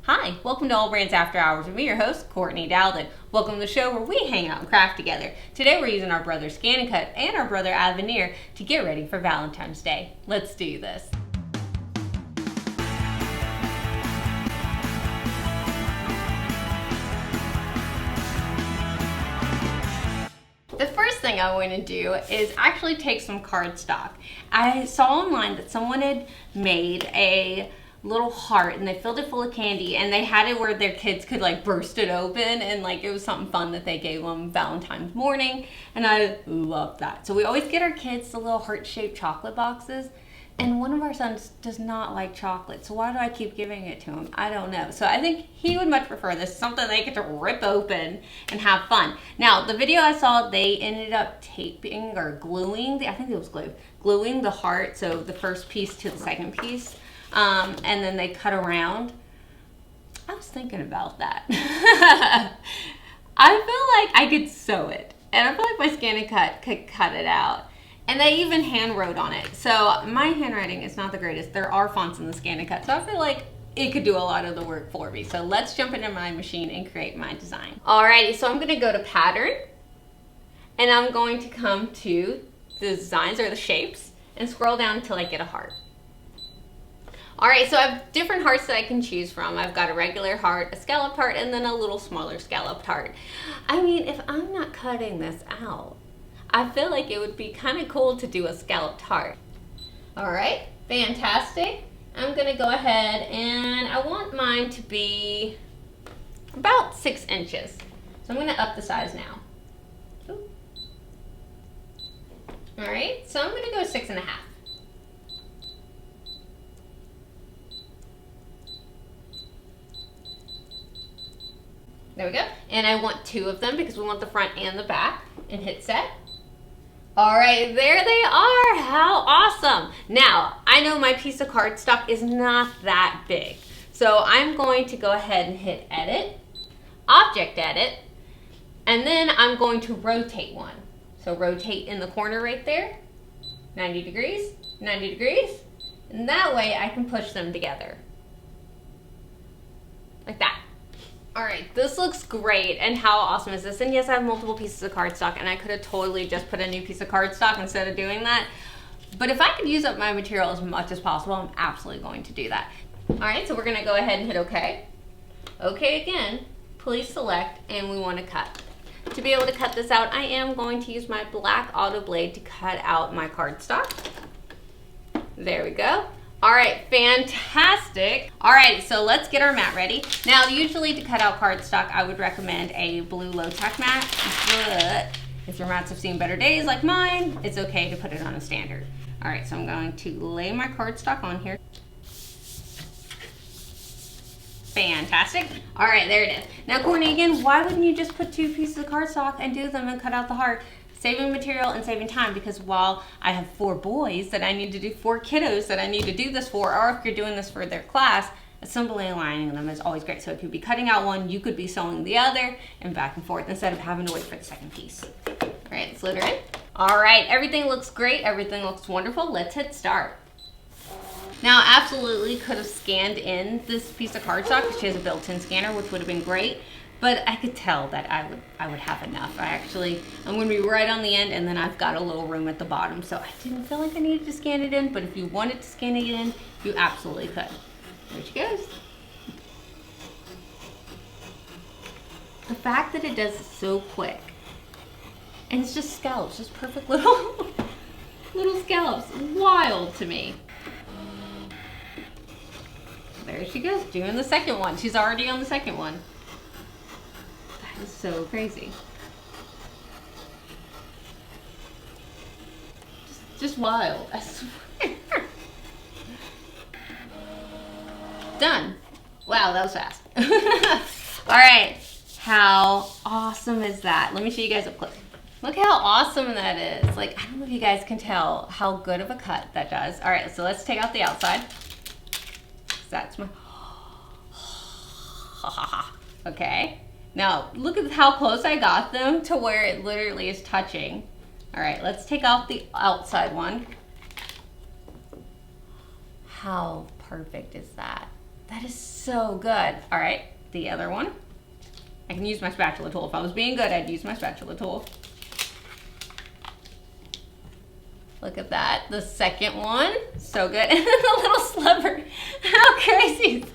Hi, welcome to AllBrands After Hours with me, your host, Courtney Douthat. Welcome to the show where we hang out and craft together. Today we're using our Brother ScanNCut and our Brother Veneer to get ready for Valentine's Day. Let's do this. The first thing I want to do is actually take some cardstock. I saw online that someone had made a little heart and they filled it full of candy and they had it where their kids could like burst it open and like it was something fun that they gave them Valentine's morning, and I love that. So we always get our kids the little heart-shaped chocolate boxes, and one of our sons does not like chocolate, so why do I keep giving it to him? I don't know. So I think he would much prefer this, something they get to rip open and have fun. Now, the video I saw, they ended up taping or gluing, I think it was gluing the heart, so the first piece to the second piece, and then they cut around. I was thinking about that. I feel like I could sew it, and I feel like my ScanNCut could cut it out. And they even hand wrote on it. So my handwriting is not the greatest. There are fonts in the ScanNCut, so I feel like it could do a lot of the work for me. So let's jump into my machine and create my design. Alrighty, so I'm gonna go to pattern, and I'm going to come to the designs or the shapes and scroll down until I get a heart. Alright, so I have different hearts that I can choose from. I've got a regular heart, a scalloped heart, and then a little smaller scalloped heart. I mean, if I'm not cutting this out, I feel like it would be kind of cool to do a scalloped heart. Alright, fantastic. I'm going to go ahead and I want mine to be about 6 inches. So I'm going to up the size now. Alright, so I'm going to go 6.5. There we go. And I want 2 of them because we want the front and the back. And hit set. All right, there they are. How awesome. Now, I know my piece of cardstock is not that big. So I'm going to go ahead and hit edit, object edit, and then I'm going to rotate one. So rotate in the corner right there, 90 degrees, 90 degrees. And that way I can push them together. Like that. All right, this looks great, and how awesome is this? And yes, I have multiple pieces of cardstock, and I could have totally just put a new piece of cardstock instead of doing that. But if I could use up my material as much as possible, I'm absolutely going to do that. All right, so we're gonna go ahead and hit OK. OK again, please select, and we wanna cut. To be able to cut this out, I am going to use my black auto blade to cut out my cardstock. There we go. All right, fantastic. All right, so let's get our mat ready. Now, usually to cut out cardstock, I would recommend a blue low-tech mat, but if your mats have seen better days like mine, it's okay to put it on a standard. All right, so I'm going to lay my cardstock on here. Fantastic. All right, there it is. Now, Courtney, again, why wouldn't you just put 2 pieces of cardstock and do them and cut out the heart? Saving material and saving time, because while I have 4 boys that I need to do, 4 kiddos that I need to do this for, or if you're doing this for their class, assembly and aligning them is always great. So if you'd be cutting out one, you could be sewing the other and back and forth instead of having to wait for the second piece. All right, let's let her in. All right, everything looks great. Everything looks wonderful. Let's hit start. Now, I absolutely could have scanned in this piece of cardstock because she has a built-in scanner, which would have been great. But I could tell that I would have enough. I'm going to be right on the end, and then I've got a little room at the bottom. So I didn't feel like I needed to scan it in, but if you wanted to scan it in, you absolutely could. There she goes. The fact that it does it so quick, and it's just scallops, just perfect little, little scallops. Wild to me. There she goes, doing the second one. She's already on the second one. It's so crazy. Just wild, I swear. Done. Wow, that was fast. All right, how awesome is that? Let me show you guys up close. Look how awesome that is. Like, I don't know if you guys can tell how good of a cut that does. All right, so let's take out the outside. That's my, okay. Now, look at how close I got them to where it literally is touching. All right, let's take off the outside one. How perfect is that? that is so good. All right, the other one. I can use my spatula tool. If I was being good, I'd use my spatula tool. Look at that, the second one, so good. And then the little sliver, how crazy is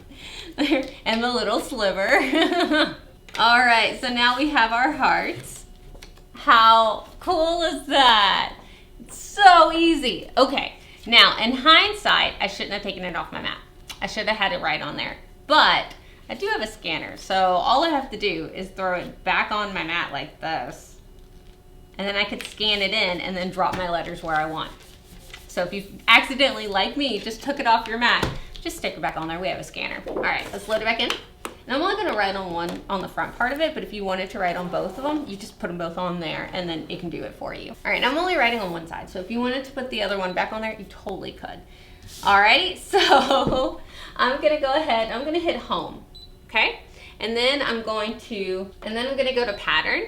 that? And the little sliver. All right, so now we have our hearts. How cool is that? It's so easy. Okay, now in hindsight, I shouldn't have taken it off my mat. I should have had it right on there, but I do have a scanner, so all I have to do is throw it back on my mat like this, and then I could scan it in and then drop my letters where I want. So if you accidentally, like me, just took it off your mat, just stick it back on there. We have a scanner. All right, let's load it back in. And I'm only gonna write on one, on the front part of it, but if you wanted to write on both of them, you just put them both on there and then it can do it for you. All right, I'm only writing on one side, so if you wanted to put the other one back on there, you totally could. All right, so I'm gonna go ahead, I'm gonna hit home. Okay, and then I'm going to go to pattern,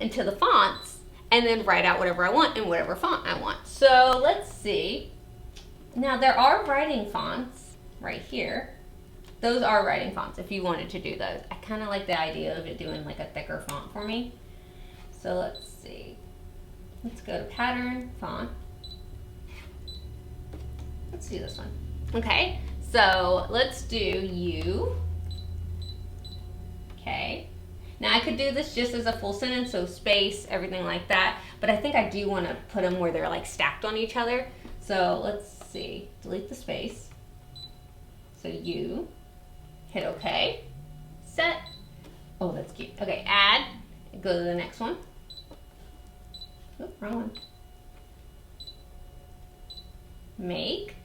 into the fonts, and then write out whatever I want in whatever font I want. So let's see. Now there are writing fonts right here. Those are writing fonts if you wanted to do those. I kind of like the idea of it doing like a thicker font for me. So let's see. Let's go to pattern, font. Let's do this one. Okay, so let's do U. Okay, now I could do this just as a full sentence, so space, everything like that, but I think I do want to put them where they're like stacked on each other. So let's see, delete the space. So U, hit OK, set. Oh, that's cute. Okay, add, go to the next one. Oh, wrong one. Make.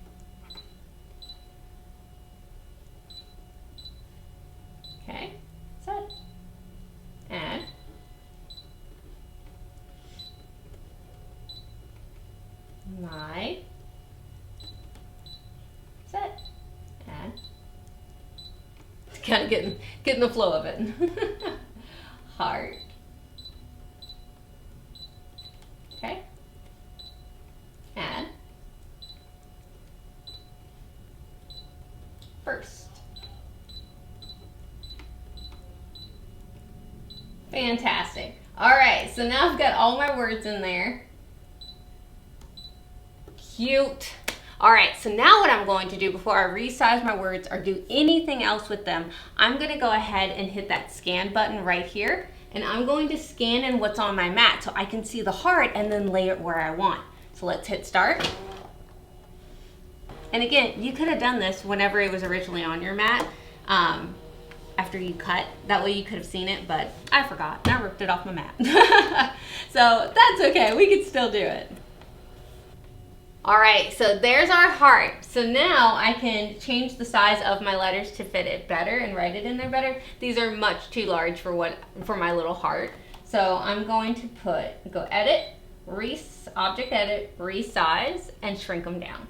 Okay. Set, add, my, set, add. It's kind of getting the flow of it. Heart. Okay. Add. First. Fantastic. All right, so now I've got all my words in there. Cute. All right, so now what I'm going to do before I resize my words or do anything else with them, I'm gonna go ahead and hit that scan button right here, and I'm going to scan in what's on my mat so I can see the heart and then lay it where I want. So let's hit start. And again, you could have done this whenever it was originally on your mat. After you cut, that way you could have seen it, but I forgot and I ripped it off my mat. So that's okay, we can still do it. All right, so there's our heart. So now I can change the size of my letters to fit it better and write it in there better. These are much too large for my little heart. So I'm going to go edit, object edit, resize, and shrink them down.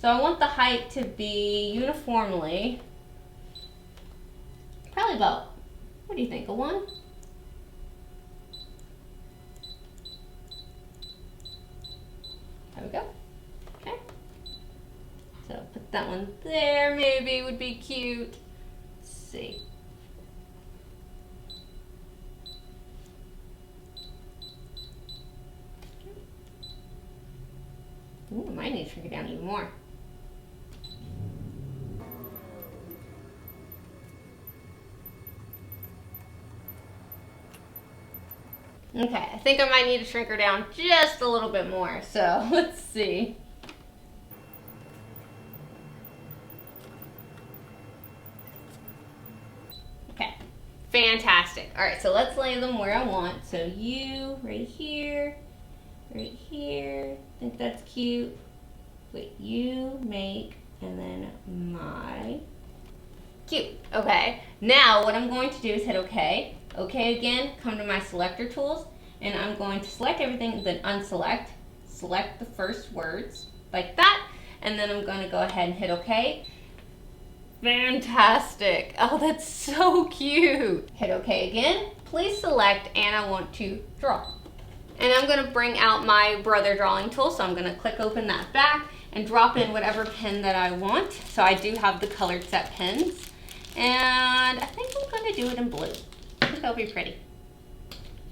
So I want the height to be uniformly, probably about, what do you think, a 1? There we go. Okay. So put that one there, maybe would be cute. Let's see. Ooh, I might need to shrink it down even more. Okay, I think I might need to shrink her down just a little bit more, so let's see. Okay, fantastic. All right, so let's lay them where I want. So you, right here, right here. I think that's cute. Wait, you, make, and then my. Cute. Okay, now what I'm going to do is hit OK. OK again, come to my selector tools, and I'm going to select everything, then unselect, select the first words, like that, and then I'm going to go ahead and hit OK. Fantastic. Oh, that's so cute. Hit OK again. Please select, and I want to draw. And I'm going to bring out my Brother drawing tool, so I'm going to click open that back, and drop in whatever pin that I want. So I do have the colored set pins. And I think I'm going to do it in blue. I think that'll be pretty.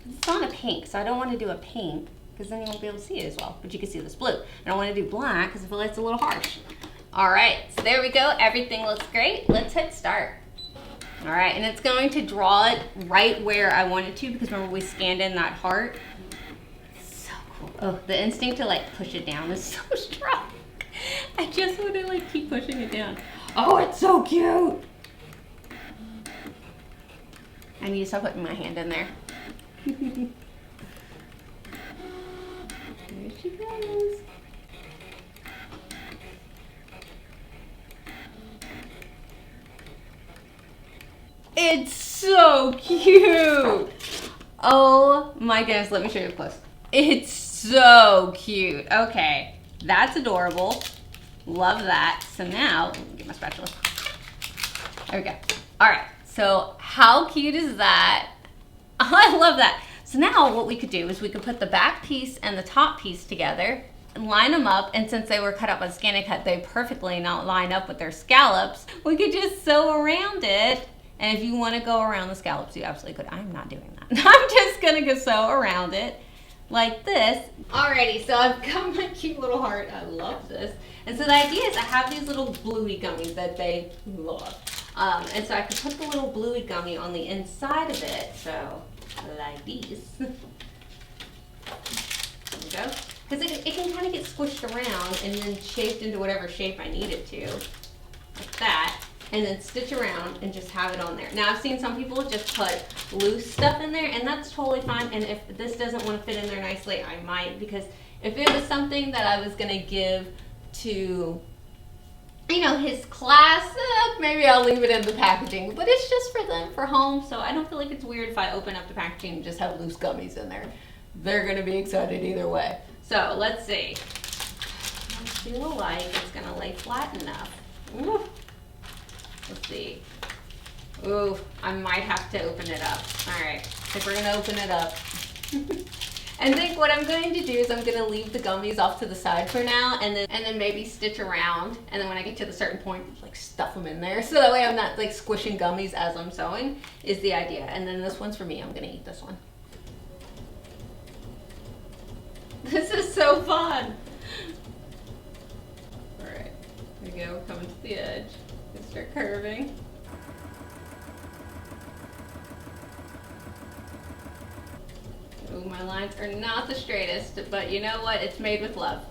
It's not a pink, so I don't want to do a pink because then you won't be able to see it as well. But you can see this blue. I don't want to do black because I feel like it's a little harsh. All right, so there we go. Everything looks great. Let's hit start. All right, and it's going to draw it right where I want it to because remember we scanned in that heart. So cool. Oh, the instinct to like push it down is so strong. I just want to like keep pushing it down. Oh, it's so cute. I need to stop putting my hand in there. There she goes. It's so cute. Oh my goodness, let me show you up close. It's so cute. Okay, that's adorable. Love that. So now, let me get my spatula. There we go. All right, so how cute is that? I love that. So now what we could do is we could put the back piece and the top piece together and line them up, and since they were cut out by ScanNCut, they perfectly not line up with their scallops. We could just sew around it. And if you want to go around the scallops, you absolutely could. I'm not doing that. I'm just going to go sew around it like this. Alrighty, so I've got my cute little heart. I love this. And so the idea is I have these little bluey gummies that they love. And so I could put the little bluey gummy on the inside of it. So like these. There we go. Because it can kind of get squished around and then shaped into whatever shape I need it to. Like that. And then stitch around and just have it on there. Now I've seen some people just put loose stuff in there, and that's totally fine. And if this doesn't want to fit in there nicely, I might, because if it was something that I was gonna give to, you know, his class, maybe I'll leave it in the packaging, but it's just for them, for home, so I don't feel like it's weird if I open up the packaging and just have loose gummies in there. They're gonna be excited either way. So let's see. I feel like it's gonna lay flat enough. Ooh. Let's see. Ooh, I might have to open it up. All right, so we're gonna open it up. And think what I'm going to do is I'm gonna leave the gummies off to the side for now, and then maybe stitch around, and then when I get to the certain point, like stuff them in there, so that way I'm not like squishing gummies as I'm sewing, is the idea. And then this one's for me, I'm gonna eat this one. This is so fun. All right, here we go, we're coming to the edge. Let's start curving. Ooh, my lines are not the straightest, but you know what? It's made with love.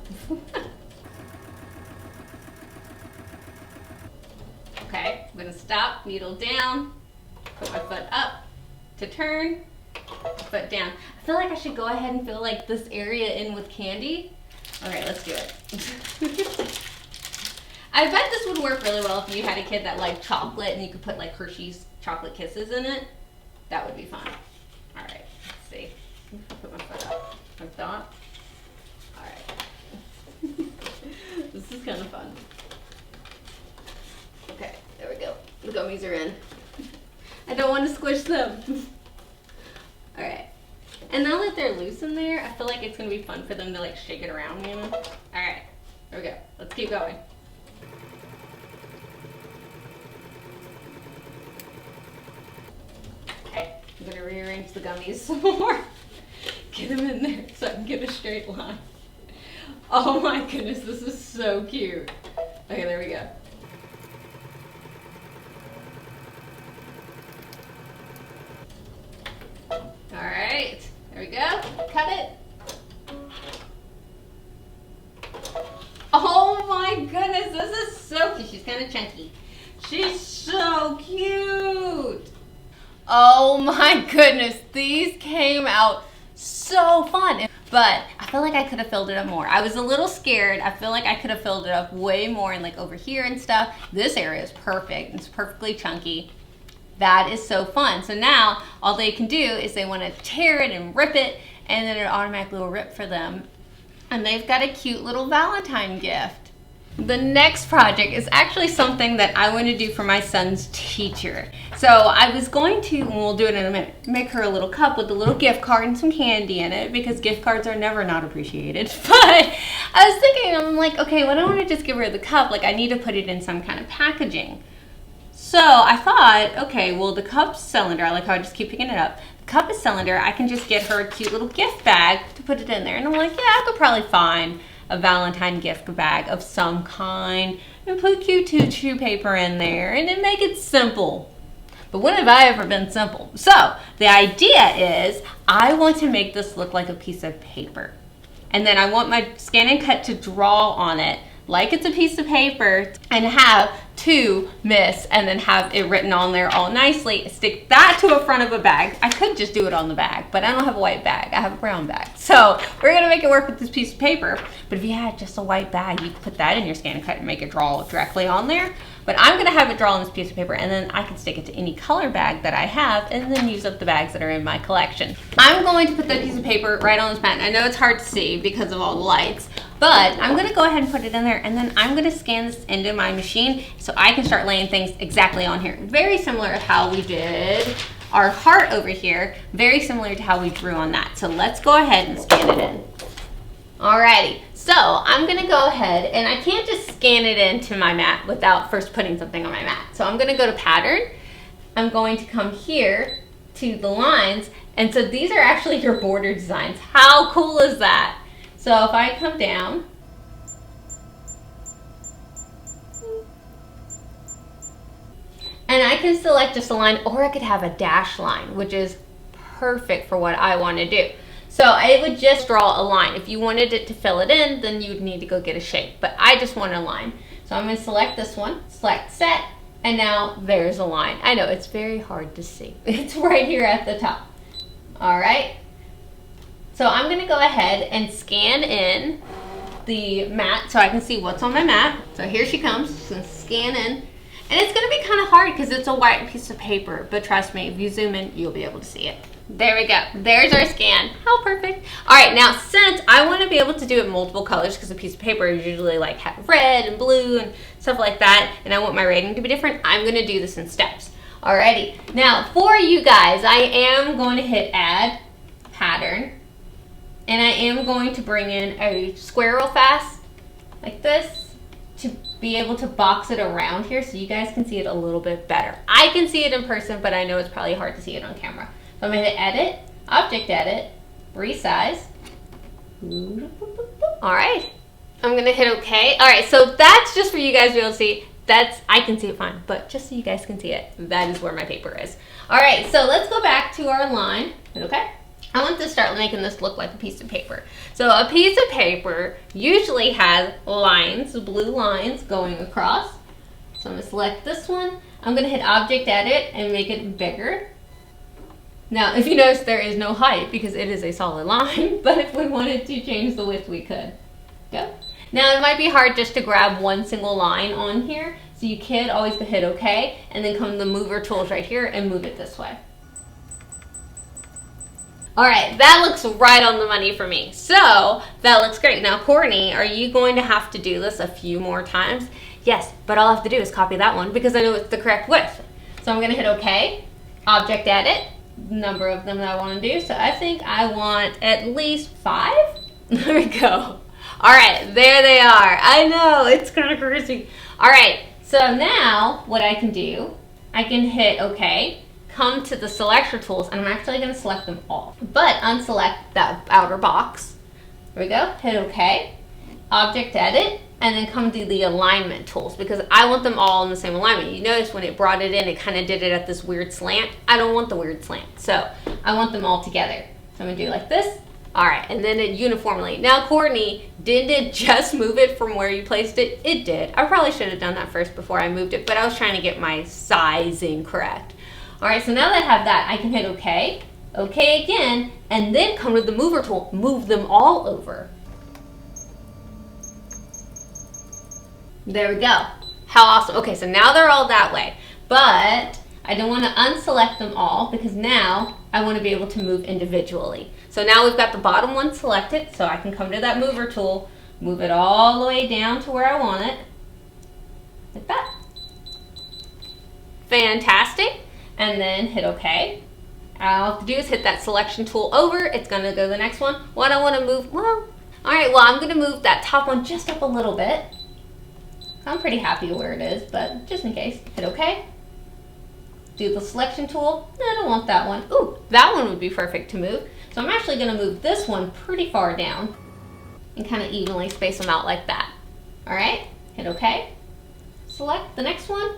Okay, I'm gonna stop, needle down, put my foot up to turn, foot down. I feel like I should go ahead and fill like this area in with candy. All right, let's do it. I bet this would work really well if you had a kid that liked chocolate and you could put like Hershey's chocolate kisses in it. That would be fun. All right, let's see. I'll put my foot up. My thought. All right. This is kind of fun. Okay, there we go. The gummies are in. I don't want to squish them. All right. And now that they're loose in there, I feel like it's going to be fun for them to like shake it around, you know? All right, there we go. Let's keep going. I'm gonna rearrange the gummies some more. Get them in there so I can get a straight line. Oh my goodness, this is so cute. Okay, there we go. All right, there we go. Cut it. Oh my goodness, this is so cute. She's kind of chunky. She's so cute. Oh my goodness, these came out so fun. But I feel like I could have filled it up more. I was a little scared. I feel like I could have filled it up way more and like over here and stuff. This area is perfect. It's perfectly chunky. That is so fun. So now all they can do is they want to tear it and rip it, and then it automatically will rip for them. And they've got a cute little Valentine gift. The next project is actually something that I want to do for my son's teacher. So I was going to, and we'll do it in a minute, make her a little cup with a little gift card and some candy in it, because gift cards are never not appreciated. But I was thinking, I'm like, okay, well, I don't want to just give her the cup. Like, I need to put it in some kind of packaging. So I thought, okay, well, the cup's cylinder. I like how I just keep picking it up. The cup is cylinder. I can just get her a cute little gift bag to put it in there. And I'm like, yeah, I could probably find a Valentine gift bag of some kind and put cute tissue paper in there and then make it simple. But when have I ever been simple? So the idea is I want to make this look like a piece of paper. And then I want my ScanNCut to draw on it like it's a piece of paper and have to Miss and then have it written on there all nicely. Stick that to the front of a bag. I could just do it on the bag, but I don't have a white bag. I have a brown bag. So we're gonna make it work with this piece of paper. But if you had just a white bag, you could put that in your ScanNCut and make it draw directly on there. But I'm gonna have it draw on this piece of paper, and then I can stick it to any color bag that I have and then use up the bags that are in my collection. I'm going to put that piece of paper right on this mat. I know it's hard to see because of all the lights, but I'm gonna go ahead and put it in there, and then I'm gonna scan this into my machine so I can start laying things exactly on here. Very similar to how we did our heart over here, very similar to how we drew on that. So let's go ahead and scan it in. Alrighty, so I'm gonna go ahead, and I can't just scan it into my mat without first putting something on my mat. So I'm gonna go to pattern. I'm going to come here to the lines, and so these are actually your border designs. How cool is that? So if I come down, and I can select just a line, or I could have a dash line, which is perfect for what I want to do. So I would just draw a line. If you wanted it to fill it in, then you'd need to go get a shape, but I just want a line. So I'm gonna select this one, select set, and now there's a line. I know, it's very hard to see. It's right here at the top. All right. So I'm gonna go ahead and scan in the mat so I can see what's on my mat. So here she comes, she's gonna scan in. And it's gonna be kind of hard because it's a white piece of paper, but trust me, if you zoom in, you'll be able to see it. There we go, there's our scan. How perfect. All right, now since I wanna be able to do it in multiple colors, because a piece of paper is usually like red and blue and stuff like that, and I want my rating to be different, I'm gonna do this in steps. Alrighty, now for you guys, I am going to hit add pattern, and I am going to bring in a square real fast, like this, to be able to box it around here so you guys can see it a little bit better. I can see it in person, but I know it's probably hard to see it on camera. So I'm going to hit edit, object edit, resize. All right, I'm going to hit OK. All right, so that's just for you guys to be able to see. I can see it fine, but just so you guys can see it, that is where my paper is. All right, so let's go back to our line. Okay. I want to start making this look like a piece of paper. So a piece of paper usually has lines, blue lines going across. So I'm going to select this one. I'm going to hit object edit and make it bigger. Now, if you notice, there is no height because it is a solid line, but if we wanted to change the width, we could. Go. Now, it might be hard just to grab one single line on here, so you could always hit OK, and then come to the mover tools right here and move it this way. All right, that looks right on the money for me. So that looks great. Now, Courtney, are you going to have to do this a few more times? Yes, but all I have to do is copy that one because I know it's the correct width. So I'm gonna hit OK, object edit, number of them that I wanna do. So I think I want at least 5. There we go. All right, there they are. I know, it's kind of crazy. All right, so now what I can do, I can hit OK, come to the selection tools, and I'm actually going to select them all, but unselect that outer box. There we go, hit OK, object edit, and then come to the alignment tools because I want them all in the same alignment. You notice when it brought it in, it kind of did it at this weird slant. I don't want the weird slant, so I want them all together. So I'm going to do like this. All right, and then it uniformly. Now, Courtney, did it just move it from where you placed it? It did. I probably should have done that first before I moved it, but I was trying to get my sizing correct. All right, so now that I have that, I can hit OK, OK again, and then come to the mover tool, move them all over. There we go. How awesome. Okay, so now they're all that way, but I don't want to unselect them all because now I want to be able to move individually. So now we've got the bottom one selected, so I can come to that mover tool, move it all the way down to where I want it, like that. Fantastic. And then hit OK. All I have to do is hit that selection tool over. It's going to go to the next one. What I want to move, well, all right, well, I'm going to move that top one just up a little bit. I'm pretty happy where it is, but just in case, hit OK. Do the selection tool. No, I don't want that one. Ooh, that one would be perfect to move. So I'm actually going to move this one pretty far down and kind of evenly space them out like that. All right, hit OK. Select the next one.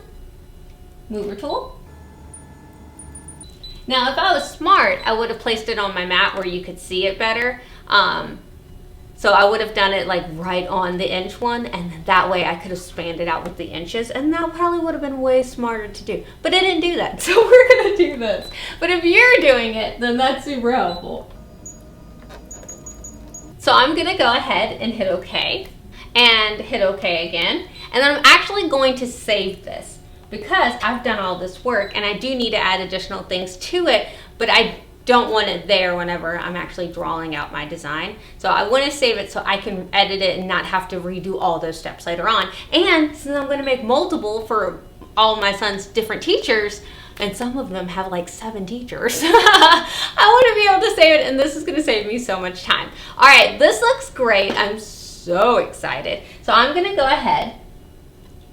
Mover tool. Now, if I was smart, I would have placed it on my mat where you could see it better. So I would have done it like right on the inch one, and then that way I could have spanned it out with the inches, and that probably would have been way smarter to do. But I didn't do that, so we're gonna do this. But if you're doing it, then that's super helpful. So I'm gonna go ahead and hit OK, and hit OK again. And then I'm actually going to save this because I've done all this work, and I do need to add additional things to it, but I don't want it there whenever I'm actually drawing out my design. So I want to save it so I can edit it and not have to redo all those steps later on. And since I'm going to make multiple for all my son's different teachers, and some of them have like 7 teachers, I want to be able to save it, and this is going to save me so much time. All right, this looks great. I'm so excited. So I'm going to go ahead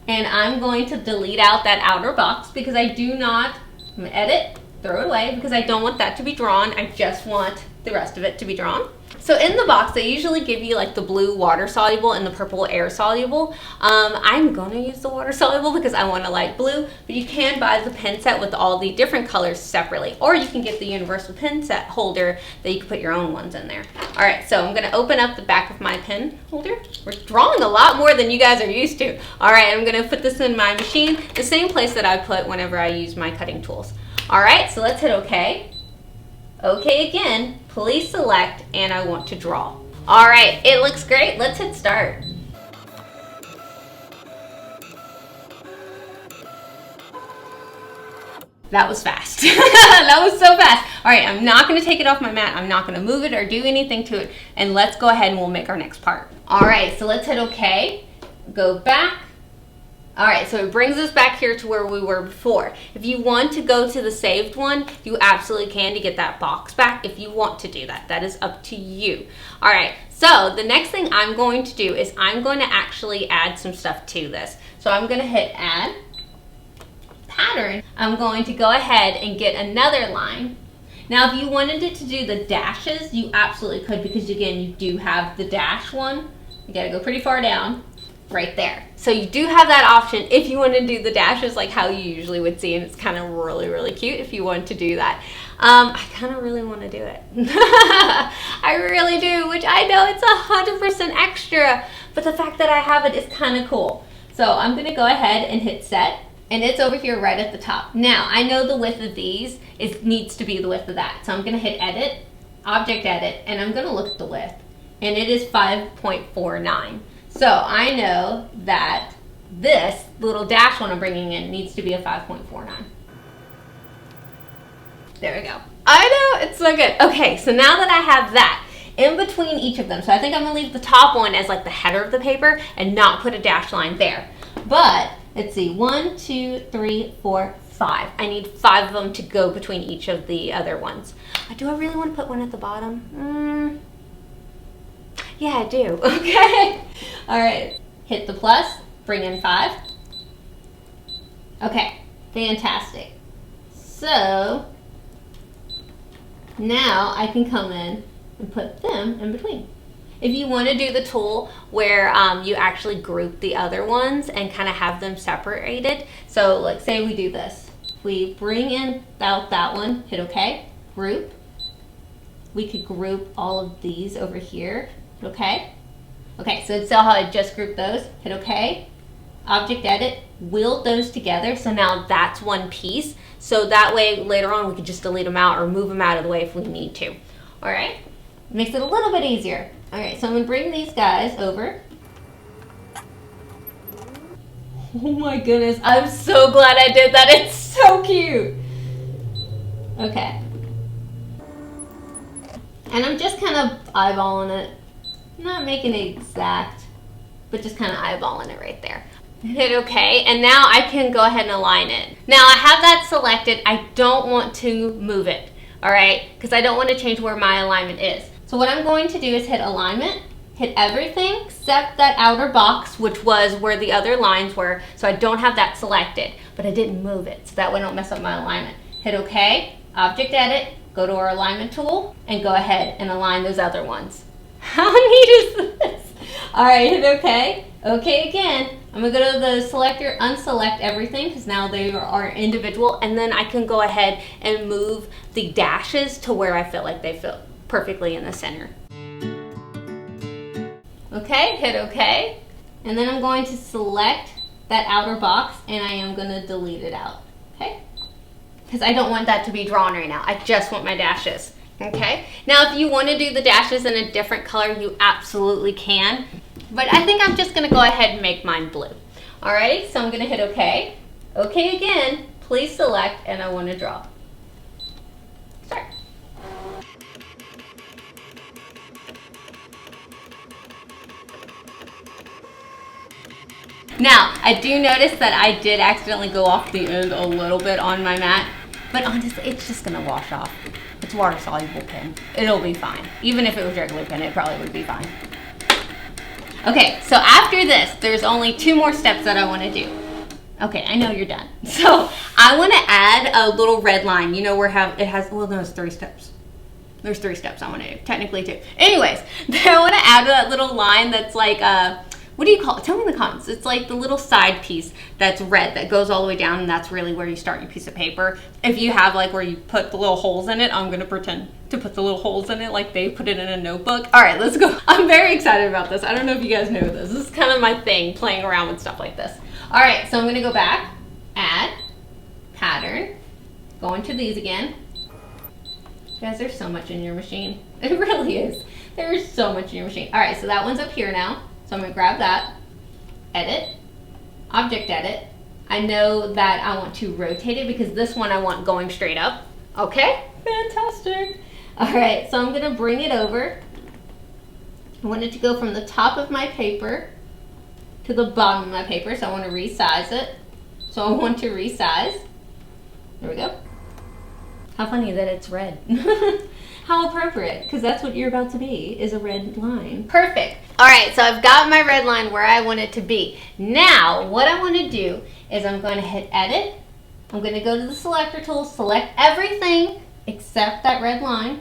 and I'm going to delete out that outer box because I do not, I'm going to edit, throw it away because I don't want that to be drawn. I just want the rest of it to be drawn. So in the box, they usually give you like the blue water soluble and the purple air soluble. I'm gonna use the water soluble because I want a light blue, but you can buy the pen set with all the different colors separately, or you can get the universal pen set holder that you can put your own ones in there. All right, so I'm gonna open up the back of my pen holder. We're drawing a lot more than you guys are used to. All right, I'm gonna put this in my machine, the same place that I put whenever I use my cutting tools. All right, so let's hit OK. OK again, please select, and I want to draw. All right, it looks great. Let's hit start. That was fast. That was so fast. All right, I'm not gonna take it off my mat. I'm not gonna move it or do anything to it. And let's go ahead and we'll make our next part. All right, so let's hit OK. Go back. All right, so it brings us back here to where we were before. If you want to go to the saved one, you absolutely can to get that box back if you want to do that. That is up to you. All right, so the next thing I'm going to do is I'm going to actually add some stuff to this. So I'm going to hit add pattern. I'm going to go ahead and get another line. Now, if you wanted it to do the dashes, you absolutely could because, again, you do have the dash one. You got to go pretty far down. Right there. So you do have that option if you want to do the dashes like how you usually would see, and it's kind of really, really cute if you want to do that. I kind of really want to do it. I really do, which I know it's 100% extra, but the fact that I have it is kind of cool. So I'm going to go ahead and hit set, and it's over here right at the top. Now, I know the width of these needs to be the width of that, so I'm going to hit edit, object edit, and I'm going to look at the width, and it is 5.49. So I know that this little dash one I'm bringing in needs to be a 5.49. There we go. I know, it's so good. Okay, so now that I have that in between each of them, so I think I'm gonna leave the top one as like the header of the paper and not put a dash line there. But let's see, 1, 2, 3, 4, 5. I need 5 of them to go between each of the other ones. Do I really want to put one at the bottom? Yeah, I do. Okay. All right. Hit the plus. Bring in 5. Okay. Fantastic. So now I can come in and put them in between. If you want to do the tool where you actually group the other ones and kind of have them separated. So like say we do this. We bring in out that one. Hit OK. Group. We could group all of these over here. Okay. Okay, so see how I just grouped those? Hit OK. Object edit, wield those together. So now that's one piece. So that way later on we could just delete them out or move them out of the way if we need to. All right. Makes it a little bit easier. All right, so I'm going to bring these guys over. Oh my goodness, I'm so glad I did that. It's so cute. Okay. And I'm just kind of eyeballing it. Not making it exact, but just kind of eyeballing it right there. Hit OK, and now I can go ahead and align it. Now I have that selected. I don't want to move it, all right, because I don't want to change where my alignment is. So what I'm going to do is hit alignment, hit everything except that outer box, which was where the other lines were, so I don't have that selected, but I didn't move it, so that way I don't mess up my alignment. Hit OK, object edit, go to our alignment tool, and go ahead and align those other ones. How neat is this? All right, hit OK. OK again. I'm gonna go to the selector, unselect everything, because now they are individual, and then I can go ahead and move the dashes to where I feel like they fit perfectly in the center. Okay, hit OK, and then I'm going to select that outer box, and I am gonna delete it out, okay? Because I don't want that to be drawn right now. I just want my dashes, okay? Now, if you want to do the dashes in a different color, you absolutely can. But I think I'm just going to go ahead and make mine blue. Alrighty, so I'm going to hit OK. OK again, please select, and I want to draw. Start. Now, I do notice that I did accidentally go off the end a little bit on my mat, but honestly, it's just going to wash off. It's water-soluble pen. It'll be fine. Even if it was regular pen, it probably would be fine. Okay, so after this, there's only 2 more steps that I want to do. Okay, I know you're done. So I want to add a little red line. You know where it has, well, there's 3 steps. There's 3 steps I want to do, technically 2. Anyways, I want to add that little line that's like, what do you call it? Tell me in the comments. It's like the little side piece that's red that goes all the way down, and that's really where you start your piece of paper. If you have like where you put the little holes in it, I'm going to pretend to put the little holes in it like they put it in a notebook. All right, let's go. I'm very excited about this. I don't know if you guys know this. This is kind of my thing, playing around with stuff like this. All right, so I'm going to go back, add, pattern, go into these again. Guys, there's so much in your machine. It really is. There's so much in your machine. All right, so that one's up here now. So I'm going to grab that, edit, object edit. I know that I want to rotate it because this one I want going straight up. Okay, fantastic. All right, so I'm going to bring it over. I want it to go from the top of my paper to the bottom of my paper, so I want to resize it. So I want to resize. There we go. How funny that it's red. How appropriate, because that's what you're about to be, is a red line. Perfect. All right, so I've got my red line where I want it to be. Now, what I want to do is I'm going to hit edit. I'm going to go to the selector tool, select everything except that red line.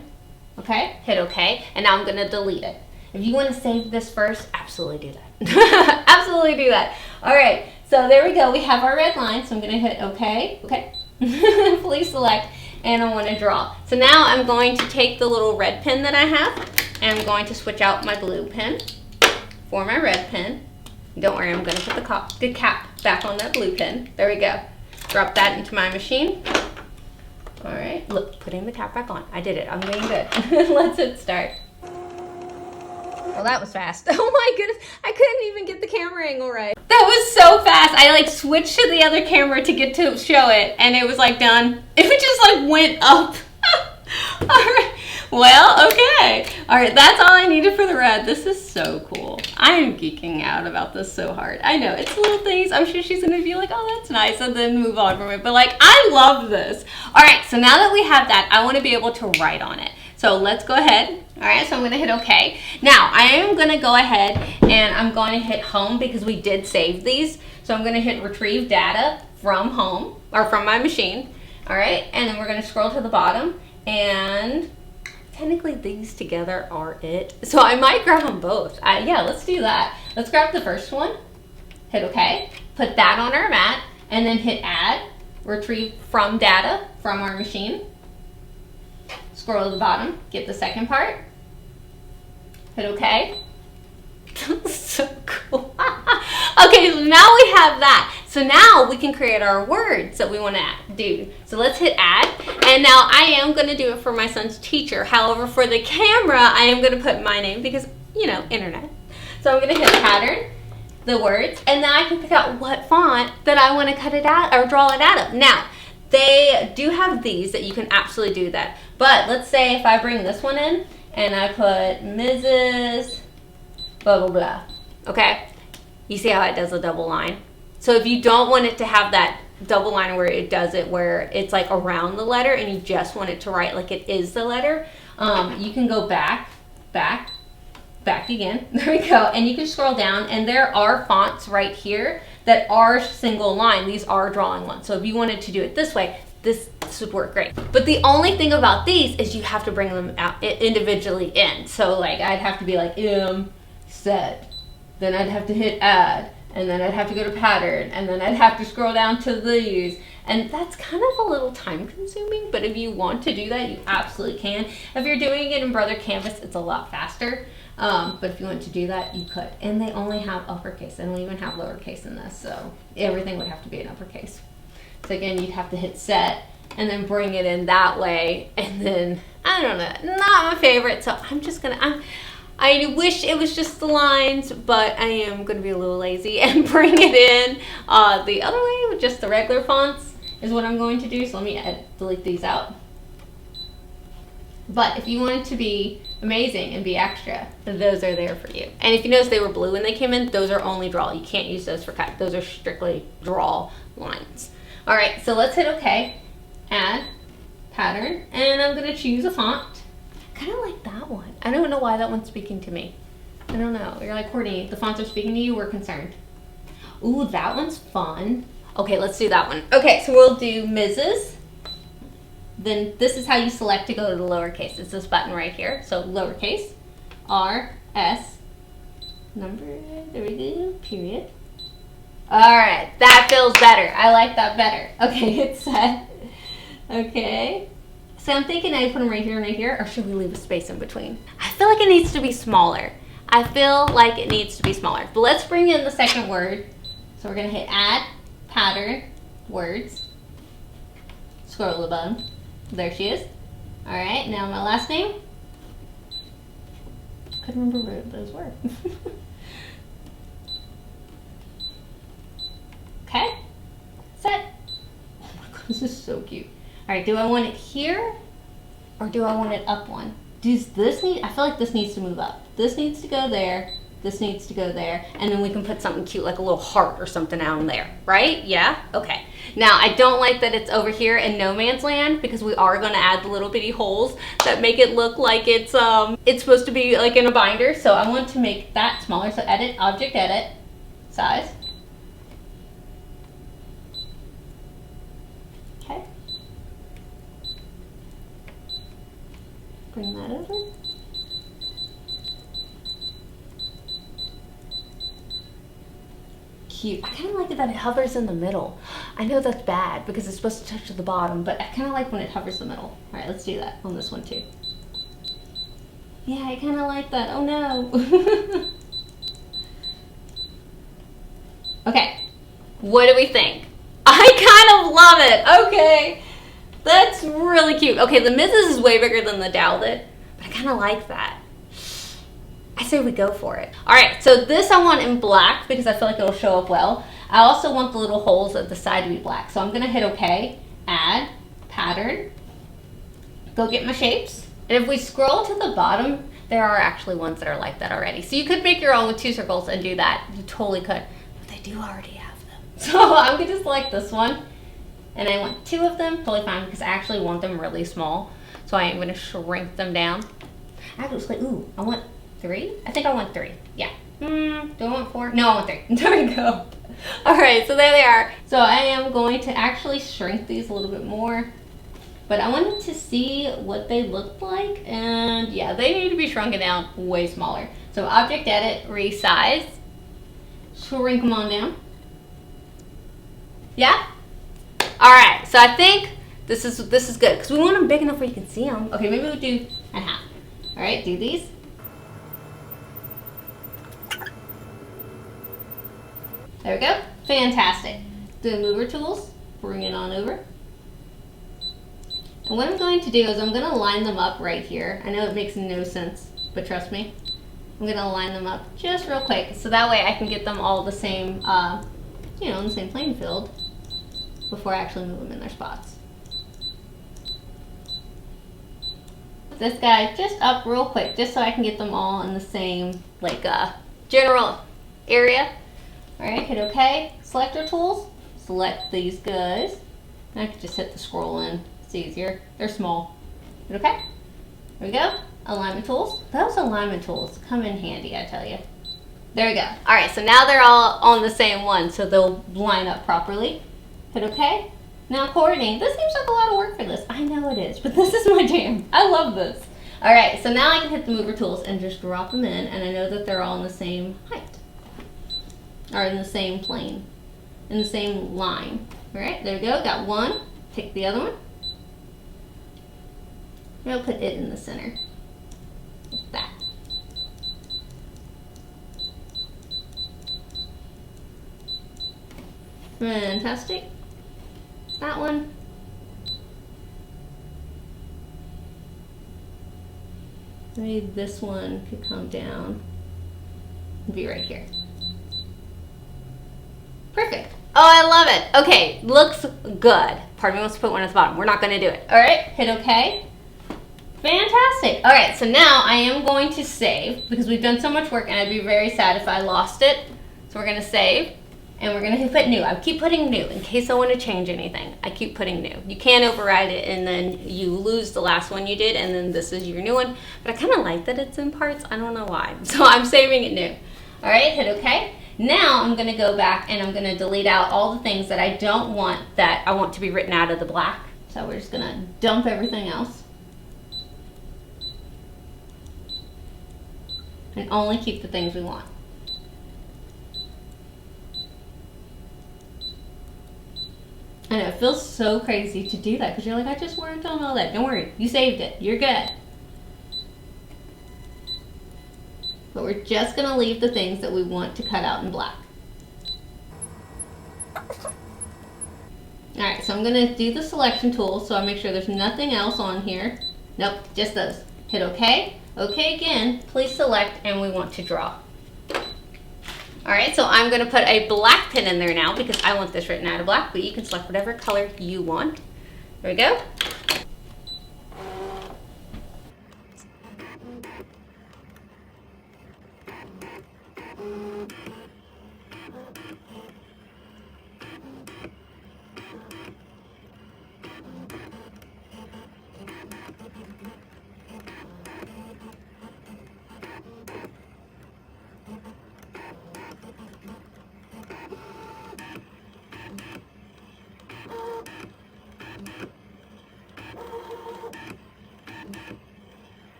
Okay, hit OK, and now I'm going to delete it. If you want to save this first, absolutely do that. Absolutely do that. All right, so there we go. We have our red line, so I'm going to hit OK. Okay, please select. And I want to draw. So now I'm going to take the little red pen that I have, and I'm going to switch out my blue pen for my red pen. Don't worry, I'm going to put the cap back on that blue pen. There we go. Drop that into my machine. All right, look, putting the cap back on. I did it. I'm doing good. Let's hit start. Well, that was fast. Oh my goodness, I couldn't even get the camera angle right. That was so fast. I like switched to the other camera to get to show it, and it was like done. It just like went up. All right, well, okay. All right, that's all I needed for the red. This is so cool. I am geeking out about this so hard. I know, it's little things. I'm sure she's gonna be like, oh, that's nice, and then move on from it. But like, I love this. All right, so now that we have that, I wanna be able to write on it. So let's go ahead. All right, so I'm gonna hit OK. Now, I am gonna go ahead and I'm going to hit home because we did save these. So I'm gonna hit retrieve data from home, or from my machine. All right, and then we're gonna scroll to the bottom, and technically these together are it. So I might grab them both. Yeah, let's do that. Let's grab the first one, hit OK, put that on our mat, and then hit add, retrieve from data from our machine. Scroll to the bottom, get the second part, hit OK. So cool. Okay, so now we have that. So now we can create our words that we want to do. So let's hit add. And now I am going to do it for my son's teacher. However, for the camera, I am going to put my name because, you know, internet. So I'm going to hit pattern, the words, and then I can pick out what font that I want to cut it out or draw it out of. Now, they do have these that you can absolutely do that. But let's say if I bring this one in and I put Mrs. blah, blah, blah. Okay? You see how it does a double line? So if you don't want it to have that double line where it does it, where it's like around the letter and you just want it to write like it is the letter, you can go back again. There we go. And you can scroll down, and there are fonts right here that are single line. These are drawing ones. So if you wanted to do it this way, this would work great. But the only thing about these is you have to bring them out individually in. So like I'd have to be like set, then I'd have to hit add, and then I'd have to go to pattern, and then I'd have to scroll down to these. And that's kind of a little time consuming, but if you want to do that, you absolutely can. If you're doing it in Brother Canvas, it's a lot faster. But if you want to do that, you could. And they only have uppercase. They don't even have lowercase in this, so everything would have to be in uppercase. So again, you'd have to hit set and then bring it in that way. And then, I don't know, not my favorite. So I'm just gonna, I wish it was just the lines, but I am gonna be a little lazy and bring it in the other way with just the regular fonts is what I'm going to do. So let me delete these out. But if you want it to be amazing and be extra, those are there for you. And if you notice they were blue when they came in, those are only draw. You can't use those for cut. Those are strictly draw lines. All right, so let's hit OK, add, pattern, and I'm gonna choose a font. I kind of like that one. I don't know why that one's speaking to me. I don't know. You're like, Courtney, the fonts are speaking to you, we're concerned. Ooh, that one's fun. Okay, let's do that one. Okay, so we'll do Mrs. Then this is how you select to go to the lowercase. It's this button right here. So lowercase, R, S, number, there we go, period. All right, that feels better. I like that better. Okay, hit set. Okay. So I'm thinking I put them right here and right here, or should we leave a space in between? I feel like it needs to be smaller. I feel like it needs to be smaller. But let's bring in the second word. So we're gonna hit add, pattern, words. Scroll to the bottom. There she is. All right, now my last name. Couldn't remember what those were. Okay, set. Oh my God, this is so cute. All right, do I want it here or do I want it up one? Does this need, I feel like this needs to move up. This needs to go there, this needs to go there, and then we can put something cute like a little heart or something down there, right? Yeah, okay. Now, I don't like that it's over here in no man's land because we are gonna add the little bitty holes that make it look like it's supposed to be like in a binder. So I want to make that smaller. So edit, object edit, size. Okay. Bring that over. Cute. I kind of like it that it hovers in the middle. I know that's bad because it's supposed to touch to the bottom, but I kind of like when it hovers the middle. All right, let's do that on this one too. Yeah, I kind of like that. Oh no. Okay, what do we think? I kind of love it. Okay, that's really cute. Okay, the Mrs. is way bigger than the Douthat, but I kind of like that. I say we go for it. All right, so this I want in black because I feel like it'll show up well. I also want the little holes at the side to be black. So I'm gonna hit OK, add, pattern, go get my shapes. And if we scroll to the bottom, there are actually ones that are like that already. So you could make your own with 2 circles and do that. You totally could, but they do already have them. So I'm gonna select this one. And I want 2 of them, totally fine because I actually want them really small. So I am gonna shrink them down. Actually, ooh, I want 3? I think I want 3. Yeah. Do I want 4? No, I want 3. There we go. All right, so there they are. So I am going to actually shrink these a little bit more, but I wanted to see what they looked like, and yeah, they need to be shrunken down way smaller. So object edit, resize, shrink them on down. Yeah? All right, so I think this is good because we want them big enough where you can see them. Okay, maybe we'll do a half. All right, do these. There we go. Fantastic. Do mover tools. Bring it on over. And what I'm going to do is I'm going to line them up right here. I know it makes no sense, but trust me. I'm going to line them up just real quick so that way I can get them all the same, you know, in the same playing field before I actually move them in their spots. This guy just up real quick just so I can get them all in the same, like, general area. All right, hit OK. Selector tools, select these guys. I could just hit the scroll in, it's easier. They're small. Hit OK. There we go. Alignment tools. Those alignment tools come in handy, I tell you. There we go. All right, so now they're all on the same one, so they'll line up properly. Hit OK. Now Courtney, this seems like a lot of work for this. I know it is, but this is my jam. I love this. All right, so now I can hit the mover tools and just drop them in, and I know that they're all in the same height, or in the same plane, in the same line. All right, there we go. Got one. Take the other one. I'll put it in the center. Like that. Fantastic. That one. Maybe this one could come down and be right here. Perfect. Oh, I love it. Okay, looks good. Part of me wants to put one at the bottom. We're not going to do it. All right, hit OK. Fantastic. All right, so now I am going to save because we've done so much work and I'd be very sad if I lost it. So we're going to save and we're going to put new. I keep putting new in case I want to change anything. I keep putting new. You can override it and then you lose the last one you did and then this is your new one. But I kind of like that it's in parts. I don't know why. So I'm saving it new. All right, hit OK. Now I'm going to go back and I'm going to delete out all the things that I don't want that I want to be written out of the black. So we're just going to dump everything else. And only keep the things we want. I know, it feels so crazy to do that because you're like, I just worked on all that. Don't worry, you saved it. You're good. But we're just going to leave the things that we want to cut out in black. Alright, so I'm going to do the selection tool so I make sure there's nothing else on here. Nope, just those. Hit OK. OK again, please select, and we want to draw. Alright, so I'm going to put a black pen in there now because I want this written out of black, but you can select whatever color you want. There we go.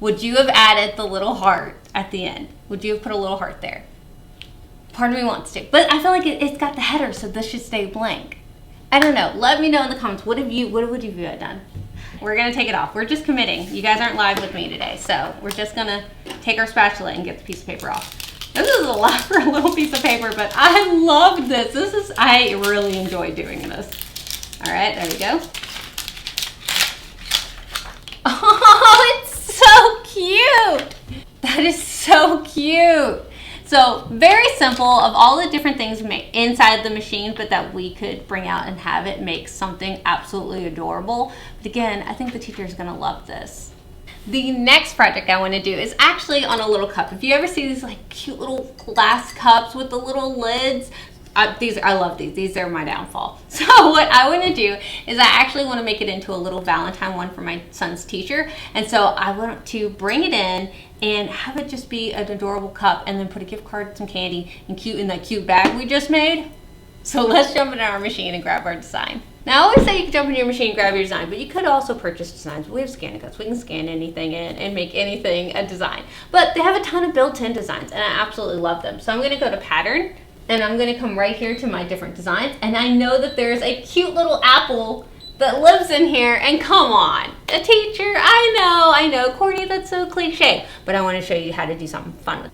Would you have added the little heart at the end? Would you have put a little heart there? Part of me wants to, but I feel like it's got the header, so this should stay blank. I don't know. Let me know in the comments. What would you have done? We're gonna take it off. We're just committing. You guys aren't live with me today, so we're just gonna take our spatula and get the piece of paper off. This is a lot for a little piece of paper, but I love this. I really enjoy doing this. All right, there we go. Oh, it's so cute. That is so cute. So very simple, of all the different things inside the machine, but that we could bring out and have it make something absolutely adorable. But again, I think the teacher is gonna love this. The next project I want to do is actually on a little cup. If you ever see these like cute little glass cups with the little lids, I love these. These are my downfall. So what I want to do is I actually want to make it into a little Valentine one for my son's teacher. And so I want to bring it in and have it just be an adorable cup and then put a gift card, some candy, and in that cute bag we just made. So let's jump into our machine and grab our design. Now I always say you can jump into your machine and grab your design, but you could also purchase designs. We have ScanNCuts. We can scan anything in and make anything a design. But they have a ton of built-in designs and I absolutely love them. So I'm going to go to pattern. And I'm going to come right here to my different designs. And I know that there's a cute little apple that lives in here. And come on, a teacher, I know, Courtney, that's so cliche. But I want to show you how to do something fun with it.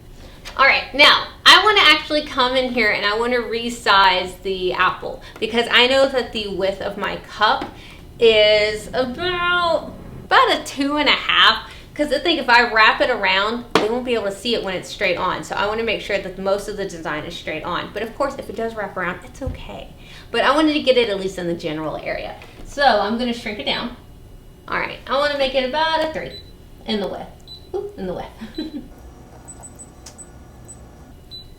All right, now I want to actually come in here and I want to resize the apple. Because I know that the width of my cup is about a 2.5. Because I think if I wrap it around, they won't be able to see it when it's straight on. So I want to make sure that most of the design is straight on. But of course, if it does wrap around, it's okay. But I wanted to get it at least in the general area. So I'm going to shrink it down. All right, I want to make it about a 3 in the width. Ooh, in the width.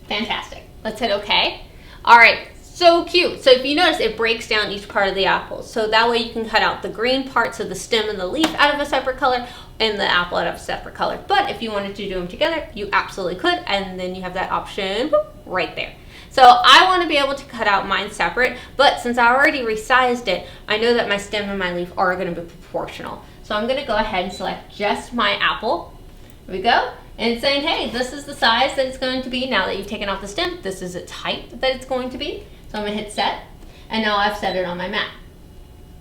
Fantastic. Let's hit okay. All right, so cute. So if you notice, it breaks down each part of the apple. So that way you can cut out the green parts of the stem and the leaf out of a separate color and the apple out of a separate color. But if you wanted to do them together, you absolutely could. And then you have that option right there. So I want to be able to cut out mine separate, but since I already resized it, I know that my stem and my leaf are going to be proportional. So I'm going to go ahead and select just my apple. Here we go. And it's saying, hey, this is the size that it's going to be now that you've taken off the stem. This is its height that it's going to be. So I'm going to hit set. And now I've set it on my mat.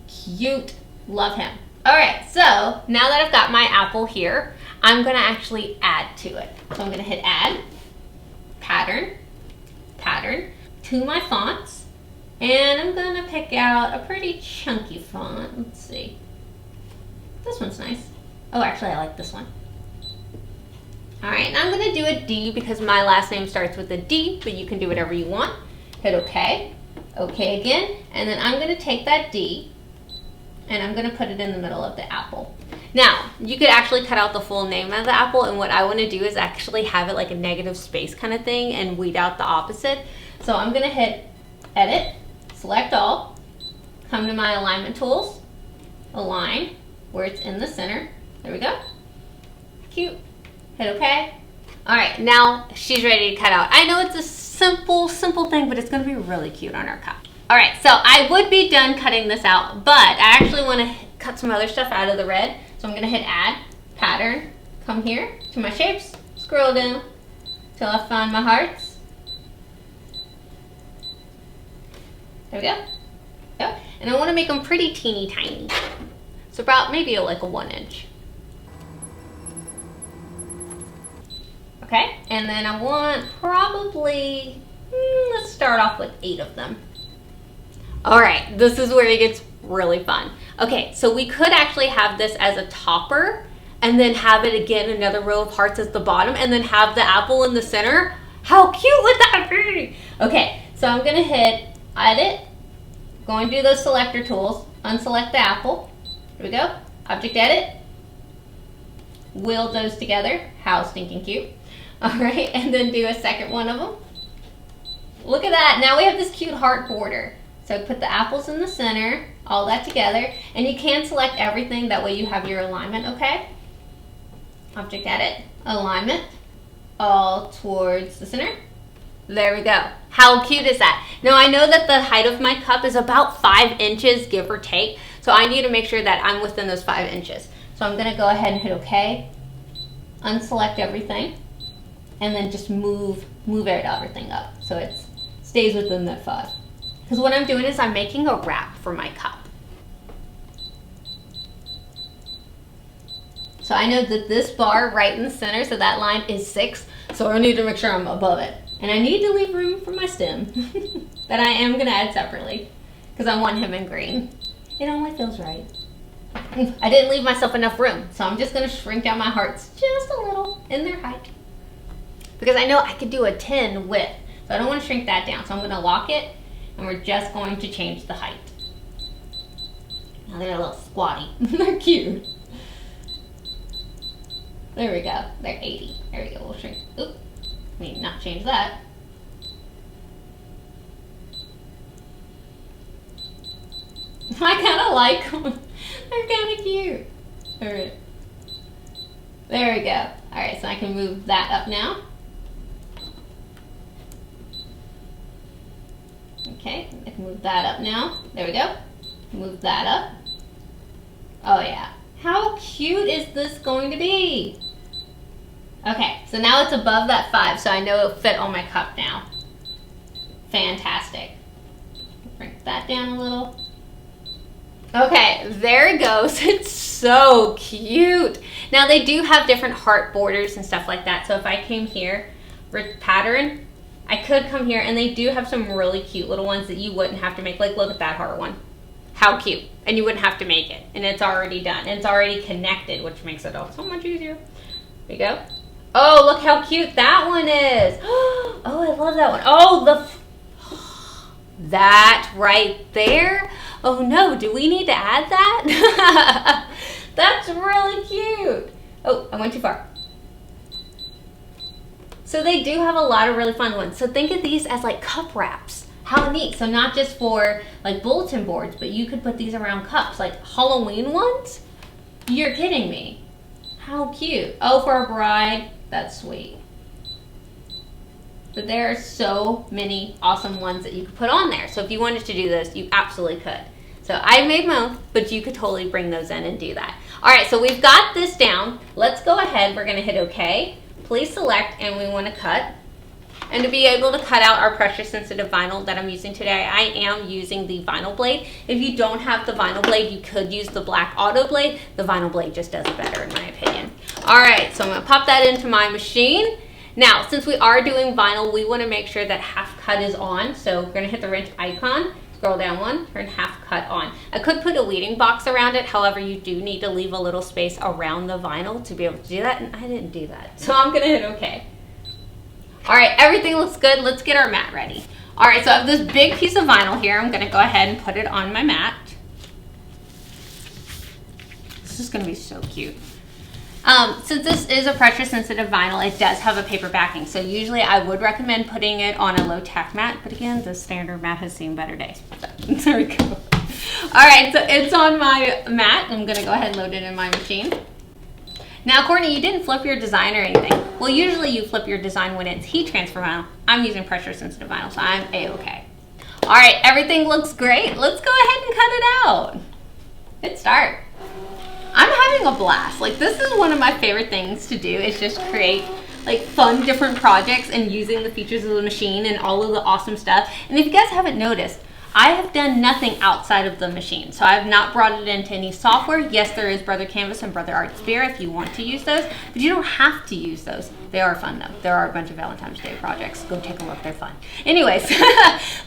Cute. Love him. All right, so now that I've got my apple here, I'm going to actually add to it. So I'm going to hit add, pattern to my fonts, and I'm going to pick out a pretty chunky font. Let's see. This one's nice. Oh, actually, I like this one. All right, and I'm going to do a D because my last name starts with a D, but you can do whatever you want. Hit OK. OK again, and then I'm going to take that D, and I'm going to put it in the middle of the apple. Now, you could actually cut out the full name of the apple, and what I want to do is actually have it like a negative space kind of thing and weed out the opposite. So I'm going to hit edit, select all, come to my alignment tools, align where it's in the center. There we go. Cute. Hit OK. All right, now she's ready to cut out. I know it's a simple thing, but it's going to be really cute on our cup. All right, so I would be done cutting this out, but I actually want to cut some other stuff out of the red. So I'm going to hit add, pattern, come here to my shapes, scroll down till I find my hearts. There we go. Yep. And I want to make them pretty teeny tiny. So about maybe like a 1 inch. Okay, and then I want probably, let's start off with 8 of them. All right, this is where it gets really fun. Okay, so we could actually have this as a topper and then have it again, another row of hearts at the bottom, and then have the apple in the center. How cute would that be? Okay, so I'm gonna hit edit, going to do those selector tools, unselect the apple. Here we go, object edit, wheel those together. How stinking cute. All right, and then do a second one of them. Look at that, now we have this cute heart border. So put the apples in the center, all that together, and you can select everything, that way you have your alignment, okay? Object edit, alignment, all towards the center. There we go. How cute is that? Now I know that the height of my cup is about 5 inches, give or take, so I need to make sure that I'm within those 5 inches. So I'm gonna go ahead and hit okay, unselect everything, and then just move everything up so it stays within that 5. Because what I'm doing is I'm making a wrap for my cup. So I know that this bar right in the center, so that line is 6, so I need to make sure I'm above it. And I need to leave room for my stem that I am gonna add separately because I want him in green. It only feels right. I didn't leave myself enough room, so I'm just gonna shrink down my hearts just a little in their height. Because I know I could do a 10 width, so I don't wanna shrink that down. So I'm gonna lock it, and we're just going to change the height. Now they're a little squatty. They're cute. There we go. They're 80. There we go. We'll shrink. Oop. Not change that. I kind of like them. They're kind of cute. All right. There we go. All right, so I can move that up now. Okay, I can move that up now. There we go. Move that up. Oh yeah. How cute is this going to be? Okay, so now it's above that 5, so I know it'll fit on my cup now. Fantastic. Bring that down a little. Okay, there it goes. It's so cute. Now they do have different heart borders and stuff like that. So if I came here, pattern, I could come here, and they do have some really cute little ones that you wouldn't have to make. Like, look at that heart one. How cute. And you wouldn't have to make it. And it's already done. And it's already connected, which makes it all so much easier. There you go. Oh, look how cute that one is. Oh, I love that one. Oh, that right there. Oh no, do we need to add that? That's really cute. Oh, I went too far. So they do have a lot of really fun ones. So think of these as like cup wraps. How neat. So not just for like bulletin boards, but you could put these around cups, like Halloween ones. You're kidding me. How cute. Oh, for a bride, that's sweet. But there are so many awesome ones that you could put on there. So if you wanted to do this, you absolutely could. So I made my own, but you could totally bring those in and do that. All right, so we've got this down. Let's go ahead. We're gonna hit OK. Please select, and we wanna cut. And to be able to cut out our pressure sensitive vinyl that I'm using today, I am using the vinyl blade. If you don't have the vinyl blade, you could use the black auto blade. The vinyl blade just does it better in my opinion. All right, so I'm gonna pop that into my machine. Now, since we are doing vinyl, we wanna make sure that half cut is on. So we're gonna hit the wrench icon, scroll down one, turn half cut on. I could put a weeding box around it. However, you do need to leave a little space around the vinyl to be able to do that. And I didn't do that. So I'm gonna hit OK. All right, everything looks good. Let's get our mat ready. All right, so I have this big piece of vinyl here. I'm gonna go ahead and put it on my mat. This is gonna be so cute. Since this is a pressure sensitive vinyl, it does have a paper backing. So usually I would recommend putting it on a low tack mat, but again, the standard mat has seen better days. So, there we go. All right, so it's on my mat. I'm gonna go ahead and load it in my machine. Now, Courtney, you didn't flip your design or anything. Well, usually you flip your design when it's heat transfer vinyl. I'm using pressure sensitive vinyl, so I'm A-okay. All right, everything looks great. Let's go ahead and cut it out. Good start. I'm having a blast. Like, this is one of my favorite things to do, is just create like fun different projects and using the features of the machine and all of the awesome stuff. And if you guys haven't noticed, I have done nothing outside of the machine. So I have not brought it into any software. Yes, there is Brother Canvas and Brother Art Sphere if you want to use those, but you don't have to use those. They are fun though. There are a bunch of Valentine's Day projects. Go take a look, they're fun. Anyways,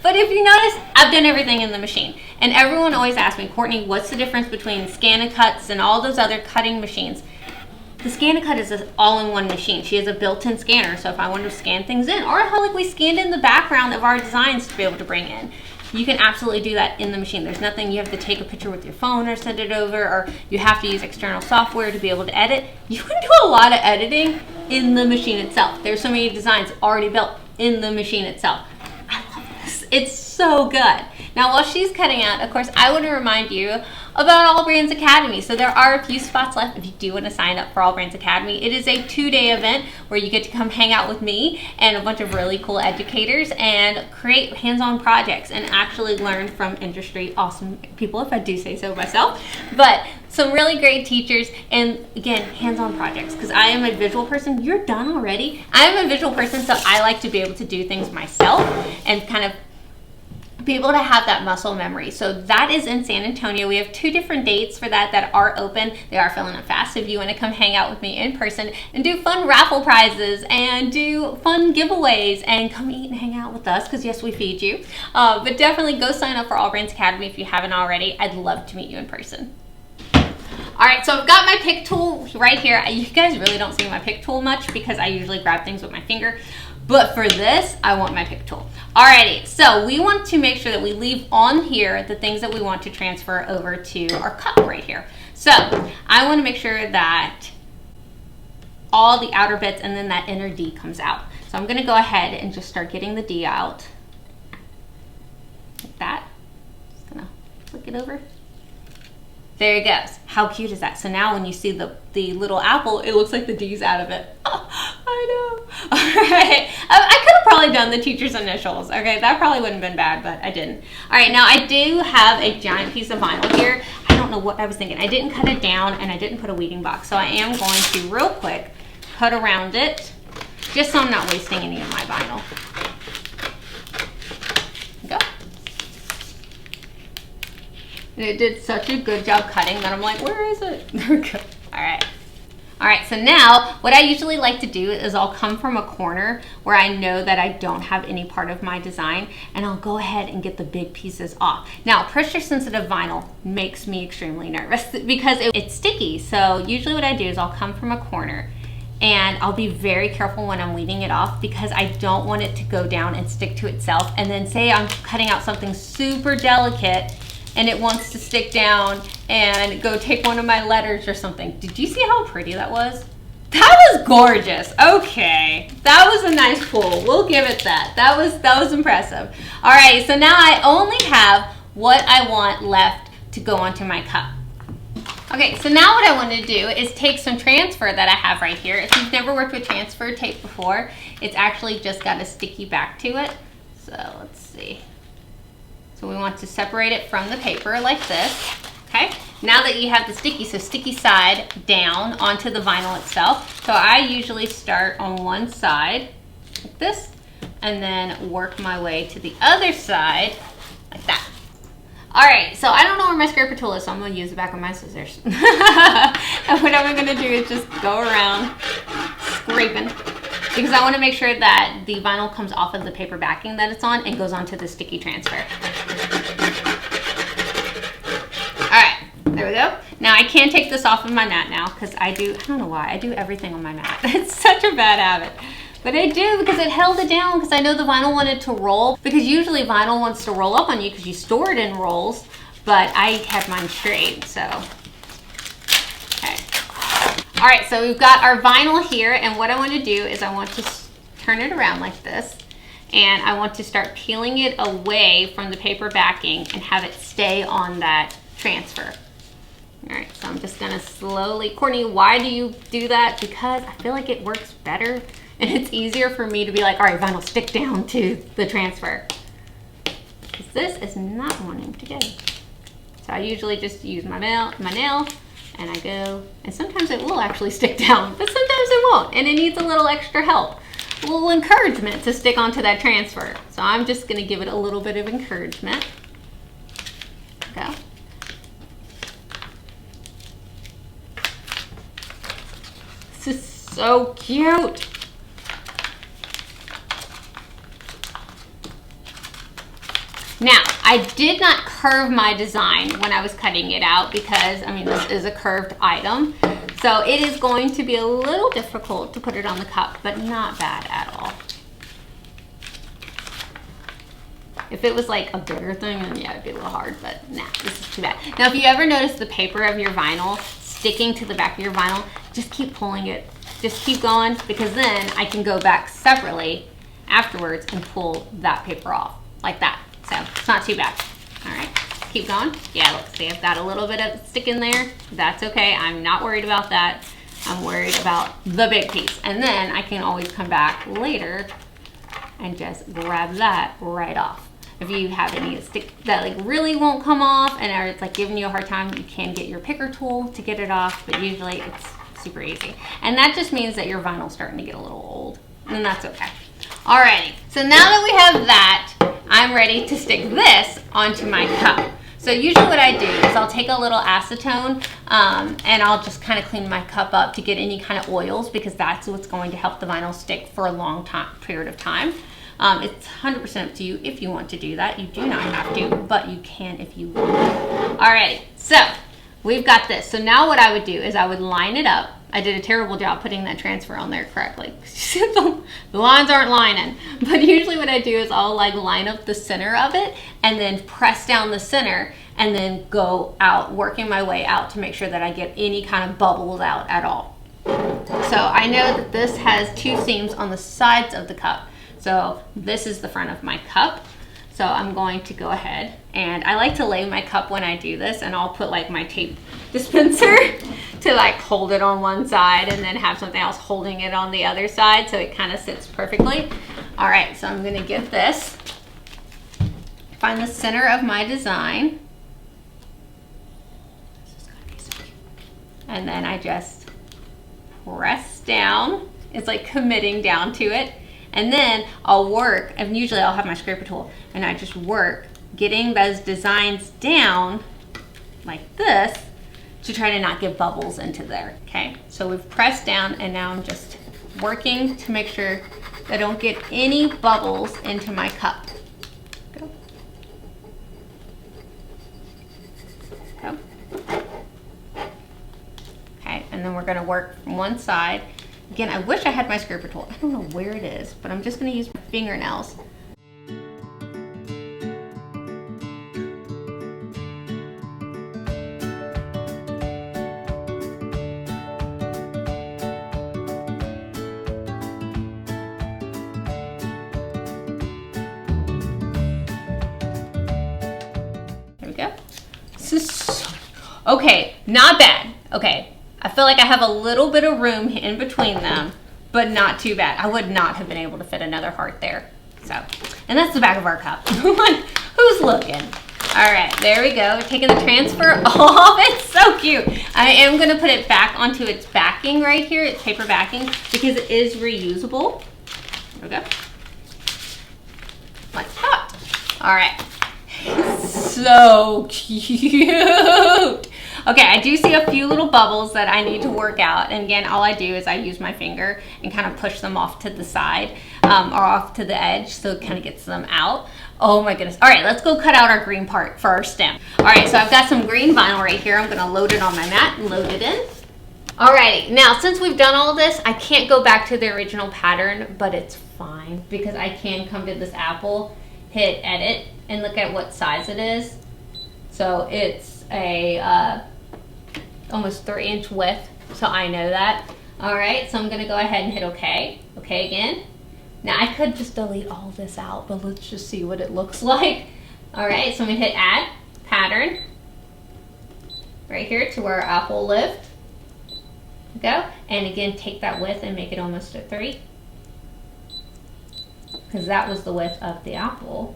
but if you notice, I've done everything in the machine. And everyone always asks me, Courtney, what's the difference between ScanNCuts and all those other cutting machines? The ScanNCut is an all-in-one machine. She has a built-in scanner, so if I want to scan things in, or how like we scanned in the background of our designs to be able to bring in, you can absolutely do that in the machine. There's nothing you have to take a picture with your phone or send it over, or you have to use external software to be able to edit. You can do a lot of editing in the machine itself. There's so many designs already built in the machine itself. I love this. It's so good. Now, while she's cutting out, of course, I want to remind you about AllBrands Academy. So there are a few spots left if you do want to sign up for AllBrands Academy. It is a 2-day event where you get to come hang out with me and a bunch of really cool educators and create hands-on projects and actually learn from industry awesome people, if I do say so myself. But some really great teachers, and again, hands-on projects, because I am a visual person. You're done already. I am a visual person, so I like to be able to do things myself and kind of be able to have that muscle memory. So that is in San Antonio. We have 2 different dates for that are open. They are filling up fast. So if you want to come hang out with me in person and do fun raffle prizes and do fun giveaways and come eat and hang out with us, because yes, we feed you. But definitely go sign up for AllBrands Academy if you haven't already. I'd love to meet you in person. All right, so I've got my pick tool right here. You guys really don't see my pick tool much because I usually grab things with my finger. But for this, I want my pick tool. Alrighty, so we want to make sure that we leave on here the things that we want to transfer over to our cup right here. So I want to make sure that all the outer bits and then that inner D comes out. So I'm gonna go ahead and just start getting the D out. Like that. Just gonna flick it over. There it goes. How cute is that? So now when you see the little apple, it looks like the D's out of it. Oh, I know. All right. I could have probably done the teacher's initials. Okay, that probably wouldn't have been bad, but I didn't. All right, now I do have a giant piece of vinyl here. I don't know what I was thinking. I didn't cut it down and I didn't put a weeding box. So I am going to real quick cut around it just so I'm not wasting any of my vinyl. Go. And it did such a good job cutting that I'm like, where is it? There we go. All right. All right, so now what I usually like to do is I'll come from a corner where I know that I don't have any part of my design, and I'll go ahead and get the big pieces off. Now, pressure sensitive vinyl makes me extremely nervous because it's sticky. So usually what I do is I'll come from a corner and I'll be very careful when I'm weeding it off because I don't want it to go down and stick to itself. And then say I'm cutting out something super delicate and it wants to stick down and go take one of my letters or something. Did you see how pretty that was? That was gorgeous. Okay, that was a nice pull. We'll give it that. That was impressive. All right, so now I only have what I want left to go onto my cup. Okay, so now what I want to do is take some transfer that I have right here. If you've never worked with transfer tape before, it's actually just got a sticky back to it. So let's see. So we want to separate it from the paper like this. Okay, now that you have the sticky, so sticky side down onto the vinyl itself. So I usually start on one side like this and then work my way to the other side like that. All right, so I don't know where my scraper tool is, so I'm gonna use the back of my scissors. And what I'm gonna do is just go around scraping because I wanna make sure that the vinyl comes off of the paper backing that it's on and goes onto the sticky transfer. All right, there we go. Now I can take this off of my mat now because I don't know why, I do everything on my mat. It's such a bad habit. But I do because it held it down because I know the vinyl wanted to roll, because usually vinyl wants to roll up on you because you store it in rolls, but I have mine straight, so. Okay. All right, so we've got our vinyl here, and what I want to do is I want to turn it around like this, and I want to start peeling it away from the paper backing and have it stay on that transfer. All right, so I'm just gonna slowly, Courtney, why do you do that? Because I feel like it works better. And it's easier for me to be like, all right, vinyl, stick down to the transfer. Because this is not wanting to go. So I usually just use my nail, and I go, and sometimes it will actually stick down, but sometimes it won't, and it needs a little extra help, a little encouragement to stick onto that transfer. So I'm just gonna give it a little bit of encouragement. Okay. This is so cute. Now, I did not curve my design when I was cutting it out because, I mean, this is a curved item. So it is going to be a little difficult to put it on the cup, but not bad at all. If it was like a bigger thing, then yeah, it'd be a little hard, but nah, this is too bad. Now, if you ever notice the paper of your vinyl sticking to the back of your vinyl, just keep pulling it. Just keep going, because then I can go back separately afterwards and pull that paper off like that. So it's not too bad. All right, keep going. Yeah, let's see, I've got a little bit of stick in there. That's okay, I'm not worried about that. I'm worried about the big piece. And then I can always come back later and just grab that right off. If you have any stick that like really won't come off and it's like giving you a hard time, you can get your picker tool to get it off, but usually it's super easy. And that just means that your vinyl's starting to get a little old, and that's okay. Alrighty, so now that we have that, I'm ready to stick this onto my cup. So usually what I do is I'll take a little acetone and I'll just kind of clean my cup up to get any kind of oils, because that's what's going to help the vinyl stick for a long period of time. It's 100% up to you if you want to do that. You do not have to, but you can if you want. Alrighty, so we've got this. So now what I would do is I would line it up. I did a terrible job putting that transfer on there correctly. The lines aren't lining. But usually what I do is I'll like line up the center of it and then press down the center and then go out, working my way out to make sure that I get any kind of bubbles out at all. So I know that this has two seams on the sides of the cup. So this is the front of my cup. So I'm going to go ahead, and I like to lay my cup when I do this, and I'll put like my tape dispenser to like hold it on one side and then have something else holding it on the other side, so it kind of sits perfectly. All right, so I'm gonna get this, find the center of my design, and then I just press down. It's like committing down to it. And then I'll work, and usually I'll have my scraper tool, and I just work getting those designs down like this to try to not get bubbles into there, okay? So we've pressed down, and now I'm just working to make sure that I don't get any bubbles into my cup. Go. Go. Okay, and then we're gonna work from one side. Again, I wish I had my scraper tool. I don't know where it is, but I'm just gonna use my fingernails. Okay, not bad. Okay, I feel like I have a little bit of room in between them, but not too bad. I would not have been able to fit another heart there. So, and that's the back of our cup. Like, who's looking? All right, there we go. Taking the transfer off. It's so cute. I am going to put it back onto its backing right here, its paper backing, because it is reusable. There we go. Like that. All right. So cute. Okay, I do see a few little bubbles that I need to work out. And again, all I do is I use my finger and kind of push them off to the side or off to the edge, so it kind of gets them out. Oh my goodness. All right, let's go cut out our green part for our stem. All right, so I've got some green vinyl right here. I'm gonna load it on my mat and load it in. Alrighty, now since we've done all this, I can't go back to the original pattern, but it's fine because I can come to this apple, hit edit, and look at what size it is. So it's a almost 3-inch width, so I know that. All right, so I'm gonna go ahead and hit okay. Okay again. Now I could just delete all this out, but let's just see what it looks like. All right, so I'm gonna hit add pattern right here to where our apple lived. Go, and again, take that width and make it almost a 3, because that was the width of the apple.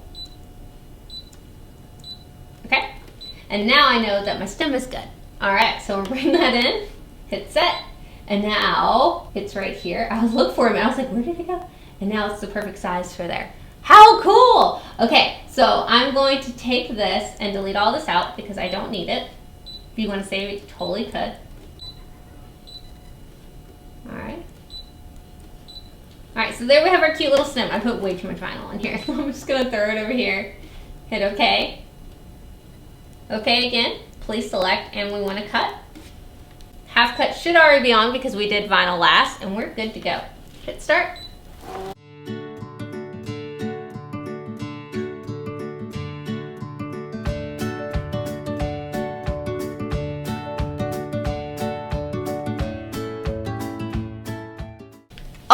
Okay, and now I know that my stem is good. All right, so we'll bring that in, hit set, and now it's right here. I was looking for him and I was like, where did it go? And now it's the perfect size for there. How cool! Okay, so I'm going to take this and delete all this out because I don't need it. If you want to save it, you totally could. All right, so there we have our cute little stem. I put way too much vinyl on here, so I'm just gonna throw it over here. Hit okay. Okay again, please select, and we wanna cut. Half cut should already be on because we did vinyl last, and we're good to go. Hit start.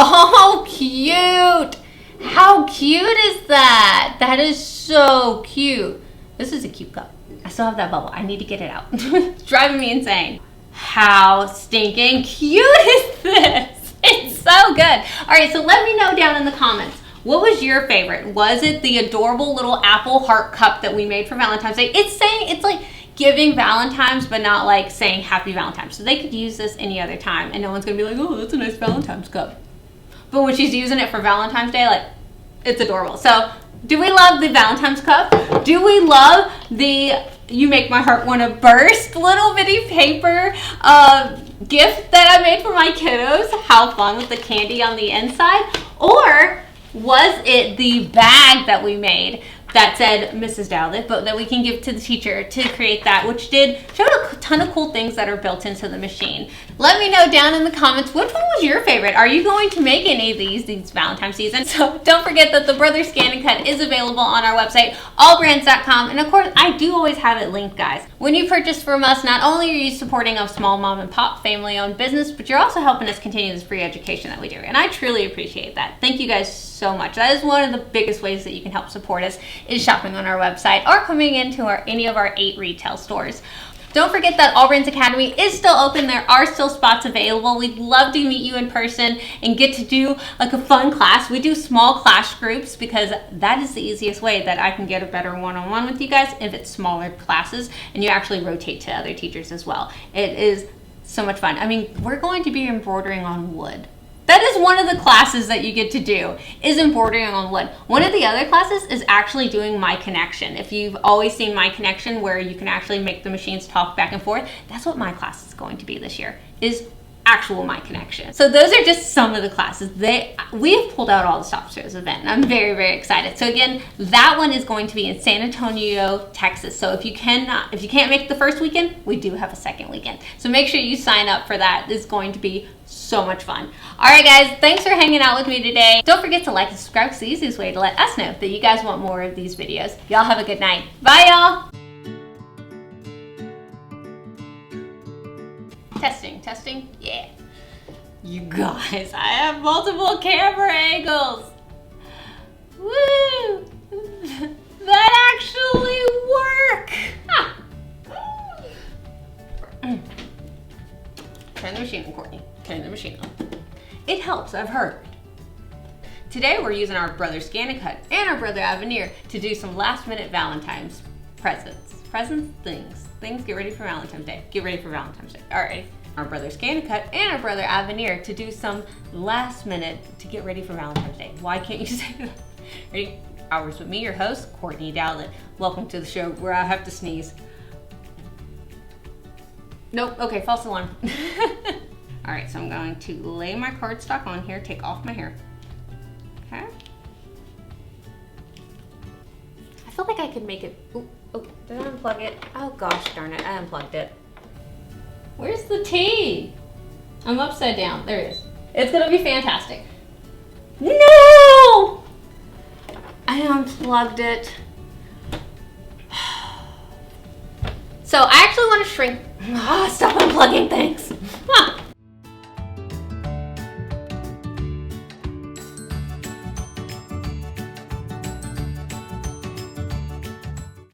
Oh, cute! How cute is that? That is so cute. This is a cute cup. I still have that bubble. I need to get it out. It's driving me insane. How stinking cute is this? It's so good. All right, so let me know down in the comments. What was your favorite? Was it the adorable little apple heart cup that we made for Valentine's Day? It's like giving Valentine's, but not like saying Happy Valentine's. So they could use this any other time, and no one's gonna be like, oh, that's a nice Valentine's cup. But when she's using it for Valentine's Day, like, it's adorable. So, do we love the Valentine's cup? Do we love the You Make My Heart Wanna Burst little bitty paper gift that I made for my kiddos? How fun with the candy on the inside? Or was it the bag that we made that said Mrs. Douthat, but that we can give to the teacher to create that, which showed a ton of cool things that are built into the machine. Let me know down in the comments, which one was your favorite? Are you going to make any of these Valentine's season? So don't forget that the Brother ScanNCut is available on our website, allbrands.com. And of course, I do always have it linked, guys. When you purchase from us, not only are you supporting a small mom and pop family owned business, but you're also helping us continue this free education that we do. And I truly appreciate that. Thank you guys so much. That is one of the biggest ways that you can help support us, is shopping on our website or coming into any of our 8 retail stores. Don't forget that AllBrands Academy is still open. There are still spots available. We'd love to meet you in person and get to do like a fun class. We do small class groups because that is the easiest way that I can get a better one-on-one with you guys, if it's smaller classes and you actually rotate to other teachers as well. It is so much fun. I mean, we're going to be embroidering on wood. That is one of the classes that you get to do, is embroidering on wood. One of the other classes is actually doing My Connection. If you've always seen My Connection, where you can actually make the machines talk back and forth, that's what my class is going to be this year, is actual My Connection. So those are just some of the classes. We have pulled out all the stops for this event, and I'm very, very excited. So again, that one is going to be in San Antonio, Texas. So if you can't make the first weekend, we do have a second weekend. So make sure you sign up for that. It's going to be so much fun. All right, guys, thanks for hanging out with me today. Don't forget to like and subscribe. It's the easiest way to let us know that you guys want more of these videos. Y'all have a good night. Bye, y'all. Testing, yeah. You guys, I have multiple camera angles. Woo! That actually worked. Turn the machine on, Courtney. Turn the machine on. It helps, I've heard. Today we're using our Brother ScanNCut and our Brother Avenir to do some last minute Valentine's presents. Things, get ready for Valentine's Day. Get ready for Valentine's Day. All right. Our Brother ScanNCut and our Brother Avenir to do some last minute to get ready for Valentine's Day. Why can't you say that? Ready? Hours with me, your host, Courtney Douthat. Welcome to the show where I have to sneeze. Nope, okay, false alarm. All right, so I'm going to lay my cardstock on here, take off my hair. Okay. I feel like I could make it, oh, did I unplug it? Oh gosh darn it, I unplugged it. Where's the tea? I'm upside down, there it is. It's gonna be fantastic. No! I unplugged it. So I actually want to shrink. Stop unplugging things.